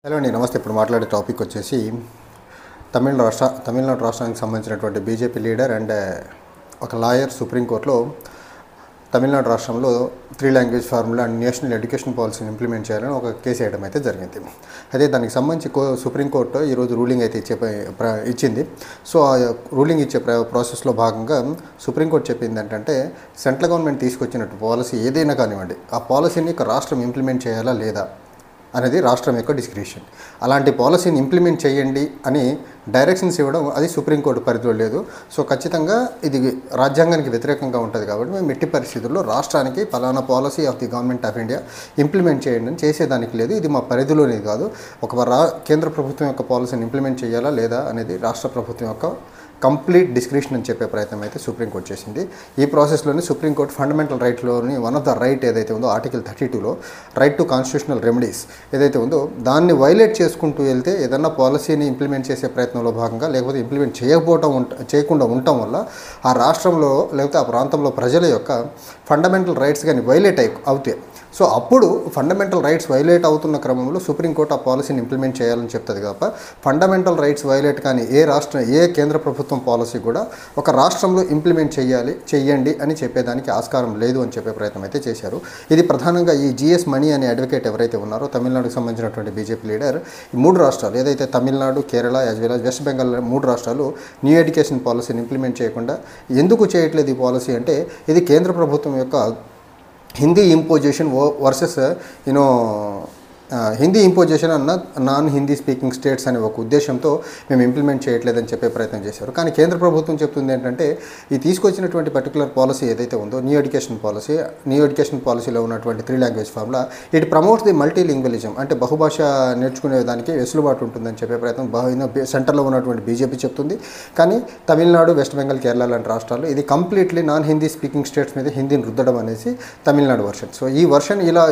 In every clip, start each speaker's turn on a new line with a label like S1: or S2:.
S1: Hello అండి, నమస్తే. ఇప్పుడు మాట్లాడే టాపిక్ వచ్చేసి తమిళనాడు రాష్ట్రానికి సంబంధించినటువంటి బీజేపీ లీడర్ అండ్ ఒక లాయర్ సుప్రీంకోర్టులో తమిళనాడు రాష్ట్రంలో 3 language formula and national education పాలసీని ఇంప్లిమెంట్ చేయాలని ఒక కేసు వేయడం అయితే జరిగింది. అయితే దానికి సంబంధించి సుప్రీంకోర్టు ఈరోజు రూలింగ్ అయితే ఇచ్చింది. సో ఆ రూలింగ్ ఇచ్చే ప్రాసెస్లో భాగంగా సుప్రీంకోర్టు చెప్పింది ఏంటంటే, సెంట్రల్ గవర్నమెంట్ తీసుకొచ్చినట్టు పాలసీ ఏదైనా కానివ్వండి, ఆ పాలసీని రాష్ట్రం ఇంప్లిమెంట్ చేయాలా లేదా అనేది రాష్ట్రం యొక్క డిస్క్రిప్షన్. అలాంటి పాలసీని ఇంప్లిమెంట్ చేయండి అని డైరెక్షన్స్ ఇవ్వడం అది సుప్రీంకోర్టు పరిధిలో లేదు. సో ఖచ్చితంగా ఇది రాజ్యాంగానికి వ్యతిరేకంగా ఉంటుంది. కాబట్టి మేము ఎట్టి పరిస్థితుల్లో రాష్ట్రానికి పలానా policy of the government of India implement చేయండి అని చేసేదానికి లేదు. ఇది మా పరిధిలోనే కాదు. కేంద్ర ప్రభుత్వం యొక్క పాలసీని ఇంప్లిమెంట్ చేయాలా లేదా అనేది రాష్ట్ర ప్రభుత్వం యొక్క కంప్లీట్ డిస్క్రిప్షన్ అని చెప్పే ప్రయత్నం అయితే సుప్రీంకోర్టు చేసింది. ఈ ప్రాసెస్లోనే సుప్రీంకోర్టు ఫండమెంటల్ రైట్లోని వన్ ఆఫ్ ద రైట్ ఏదైతే ఉందో ఆర్టికల్ 32లో రైట్ టు కాన్స్టిట్యూషనల్ రెమెడీస్ ఏదైతే ఉందో దాన్ని వైలేట్ చేసుకుంటూ వెళ్తే ఏదన్నా పాలసీని ఇంప్లిమెంట్ చేసే ప్రయత్నంలో భాగంగా లేకపోతే ఇంప్లిమెంట్ చేయకుండా ఉండటం వల్ల ఆ రాష్ట్రంలో లేకపోతే ఆ ప్రాంతంలో ప్రజల యొక్క ఫండమెంటల్ రైట్స్ కానీ వైలేట్ అవుతాయి. సో అప్పుడు ఫండమెంటల్ రైట్స్ వైలేట్ అవుతున్న క్రమంలో సుప్రీంకోర్టు ఆ పాలసీని ఇంప్లిమెంట్ చేయాలని చెప్తుంది. కాబట్టి ఫండమెంటల్ రైట్స్ వైలేట్ కానీ ఏ కేంద్ర ప్రభుత్వం పాలసీ కూడా ఒక రాష్ట్రంలో ఇంప్లిమెంట్ చెయ్యండి అని చెప్పేదానికి ఆస్కారం లేదు అని చెప్పే ప్రయత్నం అయితే చేశారు. ఇది ప్రధానంగా ఈ జిఎస్ మణి అనే అడ్వకేట్ ఎవరైతే ఉన్నారో తమిళనాడుకు సంబంధించినటువంటి బీజేపీ లీడర్, ఈ 3 రాష్ట్రాలు ఏదైతే Tamil Nadu, Kerala as well as west Bengal 3 రాష్ట్రాలు న్యూ ఎడ్యుకేషన్ పాలసీని ఇంప్లిమెంట్ చేయకుండా ఎందుకు చేయట్లేదు ఈ పాలసీ అంటే, ఇది కేంద్ర ప్రభుత్వం యొక్క Hindi imposition versus Hindi imposition అన్న నాన్ హిందీ స్పీకింగ్ స్టేట్స్ అనే ఒక ఉద్దేశంతో మేము ఇంప్లిమెంట్ చేయట్లేదని చెప్పే ప్రయత్నం చేశారు. కానీ కేంద్ర ప్రభుత్వం చెప్తుంది ఏంటంటే, ఈ తీసుకొచ్చినటువంటి పర్టికులర్ పాలసీ ఏదైతే ఉందో న్యూ ఎడ్యుకేషన్ పాలసీలో ఉన్నటువంటి 3 language formula it promotes the multilingualism, అంటే బహుభాష నేర్చుకునే దానికి వెసులుబాటు ఉంటుందని చెప్పే ప్రయత్నం సెంటర్లో ఉన్నటువంటి బీజేపీ చెప్తుంది. కానీ తమిళనాడు, వెస్ట్ బెంగాల్, కేరళ లాంటి రాష్ట్రాలు ఇది completely non Hindi speaking states మీద హిందీని రుద్దడం అనేసి తమిళనాడు వర్షన్. సో ఈ వర్షన్ ఇలా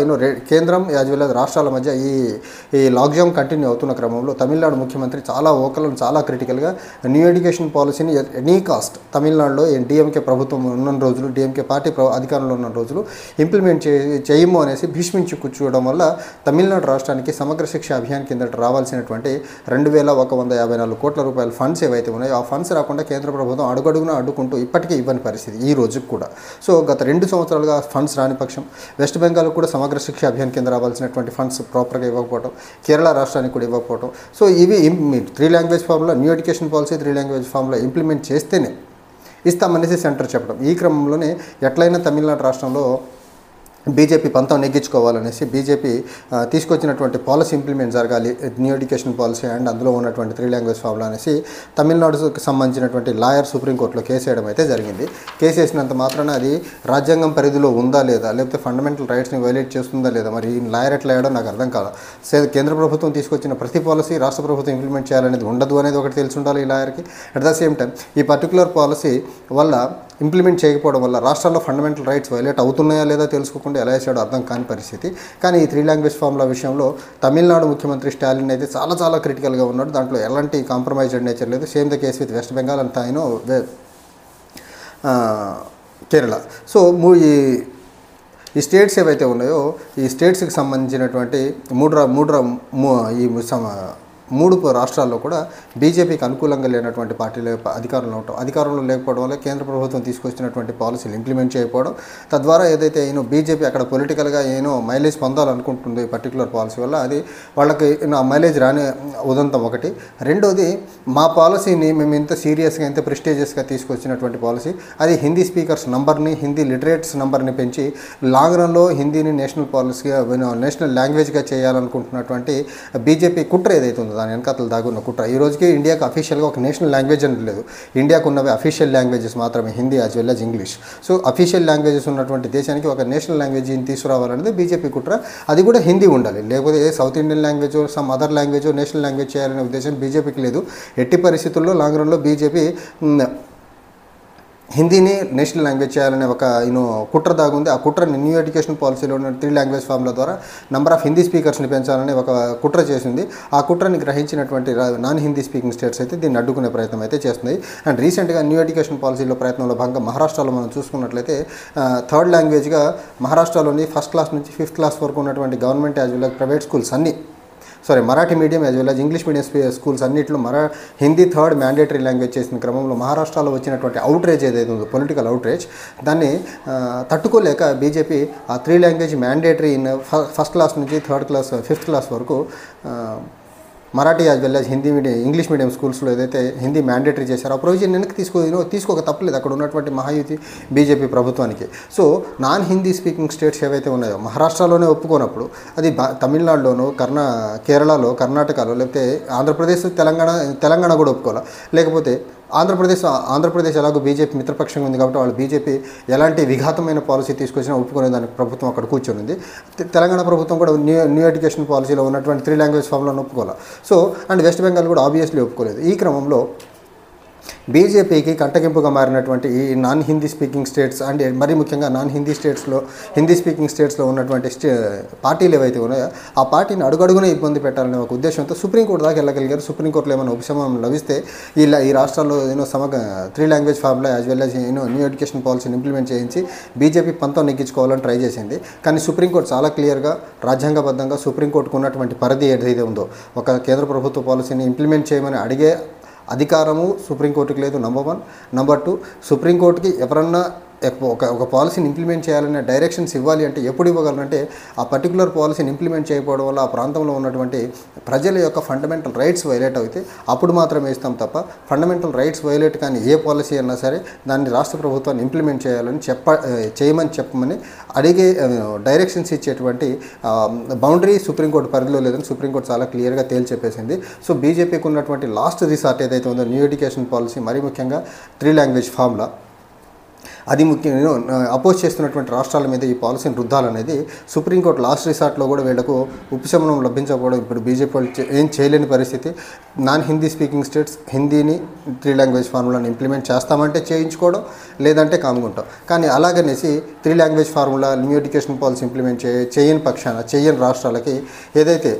S1: కేంద్రం యాజ్ వెల్ as రాష్ట్రాల మధ్య ఈ లాక్డౌన్ కంటిన్యూ అవుతున్న క్రమంలో తమిళనాడు ముఖ్యమంత్రి చాలా ఓకలను చాలా క్రిటికల్గా న్యూ ఎడ్యుకేషన్ పాలసీని ఎనీ కాస్ట్ తమిళనాడులో డిఎంకే ప్రభుత్వం ఉన్న రోజులు, డిఎంకే పార్టీ అధికారంలో ఉన్న రోజులు ఇంప్లిమెంట్ చేయము అనేసి భీష్మించి కూర్చోవడం వల్ల తమిళనాడు రాష్ట్రానికి సమగ్ర శిక్ష అభియాన్ కింద రావాల్సినటువంటి 2,154 కోట్ల రూపాయల ఫండ్స్ ఏవైతే ఉన్నాయో ఆ ఫండ్స్ రాకుండా కేంద్ర ప్రభుత్వం అడుగడుగునా అడ్డుకుంటూ ఇప్పటికీ ఇవ్వని పరిస్థితి ఈ రోజుకి కూడా. సో గత 2 సంవత్సరాలుగా ఫండ్స్ రాని పక్షం వెస్ట్ బెంగాల్ కూడా సమగ్ర శిక్ష అభియాన్ కింద రావాల్సినటువంటి ఫండ్స్ ప్రాపర్గా ఇవ్వకపోవడం, కేరళ రాష్ట్రానికి కూడా ఇవ్వకపోవడం. సో ఇవి 3 language formula new education policy 3 language formula implement చేస్తేనే ఇస్తామనేసి సెంటర్ చెప్పడం. ఈ క్రమంలోనే ఎట్లయినా తమిళనాడు రాష్ట్రంలో బీజేపీ పంతం నెగ్గించుకోవాలనేసి బీజేపీ తీసుకొచ్చినటువంటి పాలసీ ఇంప్లిమెంట్ జరగాలి, న్యూ ఎడ్యుకేషన్ పాలసీ అండ్ అందులో ఉన్నటువంటి 3 లాంగ్వేజ్ ఫార్ములా అనేసి తమిళనాడుకి సంబంధించినటువంటి లాయర్ సుప్రీంకోర్టులో కేసు వేయడం అయితే జరిగింది. కేసు వేసినంత మాత్రాన అది రాజ్యాంగం పరిధిలో ఉందా లేదా, లేకపోతే ఫండమెంటల్ రైట్స్ని వైలేట్ చేస్తుందా లేదా, మరి ఈ లాయర్ ఎట్లా వేయడం నాకు అర్థం కాదు. కేంద్ర ప్రభుత్వం తీసుకొచ్చిన ప్రతి పాలసీ రాష్ట్ర ప్రభుత్వం ఇంప్లిమెంట్ చేయాలనేది ఉండదు అనేది ఒకటి తెలిసి ఉండాలి ఈ లాయర్కి. అట్ ద సేమ్ టైం ఈ పర్టికులర్ పాలసీ వల్ల ఇంప్లిమెంట్ చేయకపోవడం వల్ల రాష్ట్రాల్లో ఫండమెంటల్ రైట్స్ వైలేట్ అవుతున్నాయా లేదా తెలుసుకోకుండా ఎలా వేసాడో అర్థం కాని పరిస్థితి. కానీ ఈ 3 లాంగ్వేజ్ ఫార్ములా విషయంలో తమిళనాడు ముఖ్యమంత్రి స్టాలిన్ అయితే చాలా క్రిటికల్గా ఉన్నాడు. దాంట్లో ఎలాంటి కాంప్రమైజ్డ్ నేచర్ లేదు. Same the case with west Bengal and Kerala. So ఈ స్టేట్స్ ఏవైతే ఉన్నాయో ఈ స్టేట్స్కి సంబంధించినటువంటి 3 రాష్ట్రాల్లో కూడా బీజేపీకి అనుకూలంగా లేనటువంటి పార్టీల అధికారంలో లేకపోవడం వల్ల కేంద్ర ప్రభుత్వం తీసుకొచ్చినటువంటి పాలసీలు ఇంప్లిమెంట్ చేయకపోవడం, తద్వారా ఏదైతే బీజేపీ అక్కడ పొలిటికల్గా మైలేజ్ పొందాలనుకుంటుందో ఈ పర్టికులర్ పాలసీ వల్ల అది వాళ్ళకి మైలేజ్ రాని ఉదంతం ఒకటి. రెండోది, మా పాలసీని మేము ఇంత సీరియస్గా ఇంత ప్రెస్టీజియస్గా తీసుకొచ్చినటువంటి పాలసీ అది హిందీ స్పీకర్స్ నంబర్ని, హిందీ లిటరేట్స్ నంబర్ని పెంచి లాంగ్ రన్లో హిందీని నేషనల్ పాలసీగా నేషనల్ లాంగ్వేజ్గా చేయాలనుకుంటున్నటువంటి బీజేపీ కుట్ర ఏదైతే ఉందో దాని వెనకాతలు దాగున్న కుట్ర. ఈ రోజుకి ఇండియాకి అఫీషియల్గా ఒక నేషనల్ లాంగ్వేజ్ అని లేదు. ఇండియాకు ఉన్నవి అఫీషియల్ లాంగ్వేజెస్ మాత్రమే, Hindi as well as English. So official languages ఉన్నటువంటి దేశానికి ఒక నేషనల్ లాంగ్వేజ్ని తీసుకురావాలనేది బీజేపీ కుట్ర. అది కూడా హిందీ ఉండాలి, లేకపోతే south Indian language some other language national language చేయాలనే ఉద్దేశం బీజేపీకి లేదు. ఎట్టి పరిస్థితుల్లో లాంగ్ రన్లో బీజేపీ హిందీని నేషనల్ లాంగ్వేజ్ చేయాలనే ఒక కుట్ర దాగుంది. ఆ కుట్రని న్యూ ఎడ్యుకేషన్ పాలసీలో ఉన్న 3 లాంగ్వేజ్ ఫార్ములా ద్వారా నెంబర్ ఆఫ్ హిందీ స్పీకర్స్ని పెంచాలని ఒక కుట్ర చేసింది. ఆ కుట్రని గ్రహించినటువంటి నాన్ హిందీ స్పీకింగ్ స్టేట్స్ అయితే దీన్ని అడ్డుకునే ప్రయత్నం అయితే చేస్తున్నాయి. అండ్ రీసెంట్గా న్యూ ఎడ్యుకేషన్ పాలసీలో ప్రయత్నంలో భాగంగా మహారాష్ట్రలో మనం చూసుకున్నట్లయితే 3rd లాంగ్వేజ్గా మహారాష్ట్రలోని 1st క్లాస్ నుంచి 5th క్లాస్ వరకు ఉన్నటువంటి government as well as private schools అన్నీ Marathi medium as well as English medium schools అన్నింటిలో హిందీ థర్డ్ మ్యాండేటరీ లాంగ్వేజ్ చేసిన క్రమంలో మహారాష్ట్రలో వచ్చినటువంటి అవుట్రేజ్ ఏదైతే ఉందో పొలిటికల్ అవుట్రేజ్ దాన్ని తట్టుకోలేక బీజేపీ ఆ 3 language mandatory in first class నుంచి థర్డ్ క్లాస్ 5th క్లాస్ వరకు Marathi as well as English medium స్కూల్స్లో ఏదైతే హిందీ మ్యాండేటరీ చేశారో ఆ ప్రొవిజన్ వెనక్కి తీసుకోక తప్పలేదు అక్కడ ఉన్నటువంటి మహాయుతి బీజేపీ ప్రభుత్వానికి. So non Hindi speaking states ఏవైతే ఉన్నాయో మహారాష్ట్రలోనే ఒప్పుకోనప్పుడు అది తమిళనాడులోనో కేరళలో కర్ణాటకలో లేకపోతే ఆంధ్రప్రదేశ్ తెలంగాణ కూడా ఒప్పుకోవాలి. లేకపోతే ఆంధ్రప్రదేశ్ ఎలాగో బీజేపీ మిత్రపక్షంగా ఉంది కాబట్టి వాళ్ళు బీజేపీ ఎలాంటి విఘాతమైన పాలసీ తీసుకొచ్చినా ఒప్పుకునే దానికి ప్రభుత్వం అక్కడ కూర్చొని ఉంది. తెలంగాణ ప్రభుత్వం కూడా న్యూ ఎడ్యుకేషన్ పాలసీలో ఉన్నటువంటి 3 లాంగ్వేజ్ ఫామ్లను ఒప్పుకోవాలి. సో అండ్ వెస్ట్ బెంగాల్ కూడా ఆబ్వియస్లీ ఒప్పుకోలేదు. ఈ క్రమంలో బీజేపీకి కంటగింపుగా మారినటువంటి ఈ non Hindi speaking states and మరీ ముఖ్యంగా హిందీ స్పీకింగ్ స్టేట్స్లో ఉన్నటువంటి పార్టీలు ఏవైతే ఉన్నాయో ఆ పార్టీని అడుగడుగునే ఇబ్బంది పెట్టాలనే ఒక ఉద్దేశంతో సుప్రీంకోర్టు దాకా వెళ్ళగలిగారు. సుప్రీంకోర్టులో ఏమైనా ఉపశమనం లభిస్తే ఈ రాష్ట్రాల్లో 3 language formula as well as new education పాలసీని ఇంప్లిమెంట్ చేయించి బీజేపీ పంతం నెగ్గించుకోవాలని ట్రై చేసింది. కానీ సుప్రీంకోర్టు చాలా క్లియర్గా రాజ్యాంగబద్ధంగా సుప్రీంకోర్టుకు ఉన్నటువంటి పరిధి ఏదైతే ఉందో ఒక కేంద్ర ప్రభుత్వ పాలసీని ఇంప్లిమెంట్ చేయమని అడిగే అధికారము సుప్రీంకోర్టుకి లేదు. నంబర్ 1. నంబర్ 2, సుప్రీంకోర్టుకి ఎవరన్నా ఒక పాలసీని ఇంప్లిమెంట్ చేయాలనే డైరెక్షన్స్ ఇవ్వాలి అంటే ఎప్పుడు ఇవ్వగలరంటే ఆ పర్టికులర్ పాలసీని ఇంప్లిమెంట్ చేయకపోవడం వల్ల ఆ ప్రాంతంలో ఉన్నటువంటి ప్రజల యొక్క ఫండమెంటల్ రైట్స్ వైలేట్ అయితే అప్పుడు మాత్రమే ఇస్తాం తప్ప ఫండమెంటల్ రైట్స్ వైలేట్ కానీ ఏ పాలసీ అయినా సరే దాన్ని రాష్ట్ర ప్రభుత్వాన్ని ఇంప్లిమెంట్ చేయాలని చెప్పమని అడిగే డైరెక్షన్స్ ఇచ్చేటువంటి బౌండరీ సుప్రీంకోర్టు పరిధిలో లేదని సుప్రీంకోర్టు చాలా క్లియర్గా తేల్చెప్పేసింది. సో బీజేపీకి ఉన్నటువంటి లాస్ట్ రిసార్ట్ ఏదైతే ఉందో న్యూ ఎడ్యుకేషన్ పాలసీ మరీ ముఖ్యంగా 3 లాంగ్వేజ్ ఫార్ములా అది ముఖ్యంగా అపోజ్ చేస్తున్నటువంటి రాష్ట్రాల మీద ఈ పాలసీని రుద్దాలనేది సుప్రీంకోర్టు లాస్ట్ రిసార్ట్లో కూడా వీళ్లకు ఉపశమనం లభించకపోవడం ఇప్పుడు బీజేపీ వాళ్ళు ఏం చేయలేని పరిస్థితి. నాన్ హిందీ స్పీకింగ్ స్టేట్స్ హిందీని 3 లాంగ్వేజ్ ఫార్ములాని ఇంప్లిమెంట్ చేస్తామంటే చేయించుకోవడం లేదంటే కాముకుంటాం. కానీ అలాగనేసి 3 language formula new education policy implement చేయని రాష్ట్రాలకి ఏదైతే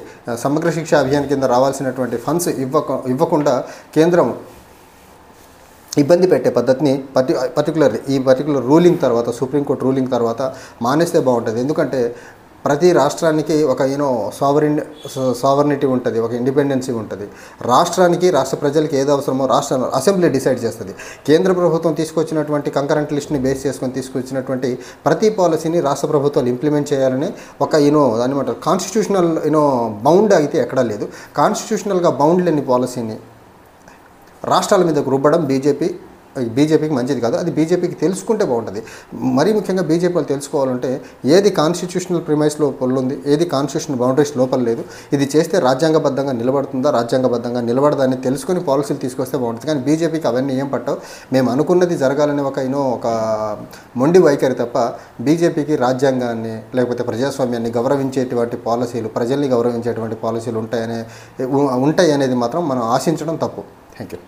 S1: సమగ్ర శిక్ష అభియాన్ కింద రావాల్సినటువంటి ఫండ్స్ ఇవ్వకుండా కేంద్రం ఇబ్బంది పెట్టే పద్ధతిని ఈ పర్టికులర్ రూలింగ్ తర్వాత సుప్రీంకోర్టు రూలింగ్ తర్వాత మానేస్తే బాగుంటుంది. ఎందుకంటే ప్రతి రాష్ట్రానికి ఒక సావర్నిటీ ఉంటుంది, ఒక ఇండిపెండెన్సీ ఉంటుంది. రాష్ట్ర ప్రజలకి ఏది అవసరమో అసెంబ్లీ డిసైడ్ చేస్తుంది. కేంద్ర ప్రభుత్వం తీసుకొచ్చినటువంటి కంకరెంట్ లిస్ట్ని బేస్ చేసుకొని తీసుకొచ్చినటువంటి ప్రతి పాలసీని రాష్ట్ర ప్రభుత్వాలు ఇంప్లిమెంట్ చేయాలని ఒక దాని కాన్స్టిట్యూషనల్ బౌండ్ అయితే ఎక్కడా లేదు. కాన్స్టిట్యూషనల్గా బౌండ్ లేని పాలసీని రాష్ట్రాల మీద రుబ్బడం బీజేపీకి మంచిది కాదు. అది బీజేపీకి తెలుసుకుంటే బాగుంటుంది. మరీ ముఖ్యంగా బీజేపీ వాళ్ళు తెలుసుకోవాలంటే ఏది కాన్స్టిట్యూషనల్ ప్రిమైస్లో పొల్లుంది, ఏది కాన్స్టిట్యూషనల్ బౌండరీస్ లోపల లేదు, ఇది చేస్తే రాజ్యాంగబద్ధంగా నిలబడుతుందా, రాజ్యాంగబద్ధంగా నిలబడదాన్ని తెలుసుకొని పాలసీలు తీసుకొస్తే బాగుంటుంది. కానీ బీజేపీకి అవన్నీ ఏం పట్టవు. మేము అనుకున్నది జరగాలని ఒక మొండి వైఖరి తప్ప బీజేపీకి రాజ్యాంగాన్ని లేకపోతే ప్రజాస్వామ్యాన్ని గౌరవించేటువంటి పాలసీలు, ప్రజల్ని గౌరవించేటువంటి పాలసీలు ఉంటాయి అనేది మాత్రం మనం ఆశించడం తప్పు. Thank you.